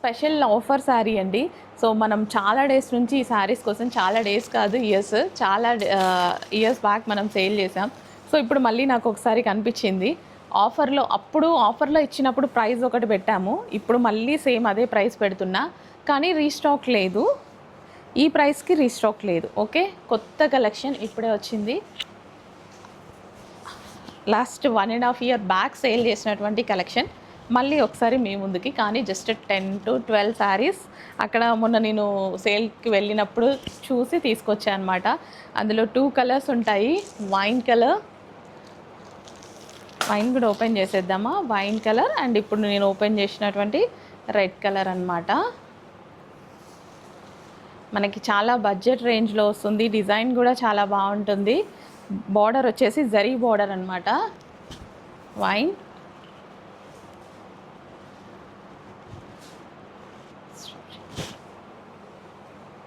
Special offer sari అండి. So మనం చాలా డేస్ నుంచి ఈ శారీస్ కోసం, చాలా డేస్ కాదు ఇయర్స్, చాలా ఇయర్స్ బ్యాక్ మనం సేల్ చేసాం. సో ఇప్పుడు మళ్ళీ నాకు ఒకసారి కనిపించింది ఆఫర్లో. అప్పుడు ఆఫర్లో ఇచ్చినప్పుడు ప్రైస్ ఒకటి పెట్టాము, ఇప్పుడు మళ్ళీ సేమ్ అదే ప్రైస్ పెడుతున్నా, కానీ రీస్టాక్ లేదు. ఈ ప్రైస్కి రీస్టాక్ లేదు. ఓకే, కొత్త కలెక్షన్ ఇప్పుడే వచ్చింది. లాస్ట్ 1.5 year బ్యాక్ సేల్ చేసినటువంటి కలెక్షన్ మళ్ళీ ఒకసారి మీ ముందుకి, కానీ జస్ట్ 10 to 12 శారీస్ అక్కడ మొన్న నేను సేల్కి వెళ్ళినప్పుడు చూసి తీసుకొచ్చాను అనమాట. అందులో 2 కలర్స్ ఉంటాయి. వైన్ కలర్, వైన్ కూడా ఓపెన్ చేసేద్దామా, వైన్ కలర్ అండ్ ఇప్పుడు నేను ఓపెన్ చేసినటువంటి రెడ్ కలర్ అనమాట. మనకి చాలా బడ్జెట్ రేంజ్లో వస్తుంది. డిజైన్ కూడా చాలా బాగుంటుంది. బార్డర్ వచ్చేసి జరీ బార్డర్ అనమాట. వైన్